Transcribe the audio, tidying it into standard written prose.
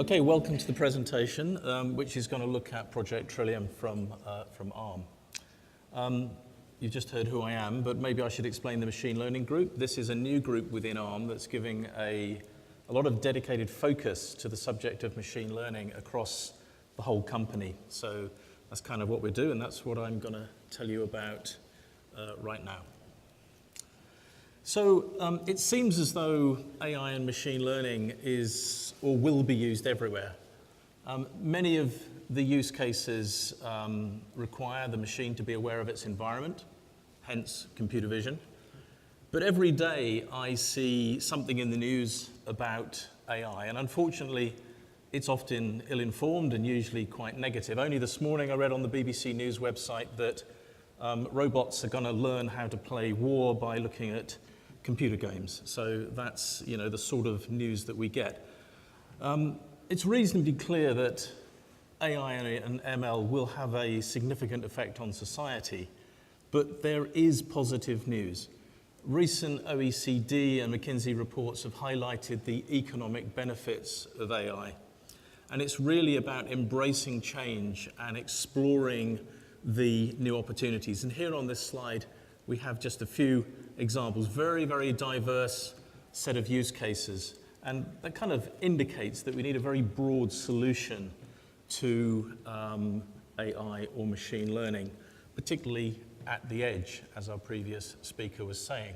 Okay, welcome to the presentation, which is going to look at Project Trillium from ARM. You just heard who I am, but maybe I should explain the machine learning group. This is a new group within ARM that's giving a lot of dedicated focus to the subject of machine learning across the whole company. So that's kind of what we do, and that's what I'm going to tell you about right now. So it seems as though AI and machine learning is or will be used everywhere. Many of the use cases require the machine to be aware of its environment, hence computer vision. But every day I see something in the news about AI, and unfortunately it's often ill-informed and usually quite negative. Only this morning I read on the BBC News website that robots are going to learn how to play war by looking at computer games. So that's, the sort of news that we get. It's reasonably clear that AI and ML will have a significant effect on society, but there is positive news. Recent OECD and McKinsey reports have highlighted the economic benefits of AI. And it's really about embracing change and exploring the new opportunities. And here on this slide, we have just a few examples, very, very diverse set of use cases. And that kind of indicates that we need a very broad solution to AI or machine learning, particularly at the edge, as our previous speaker was saying.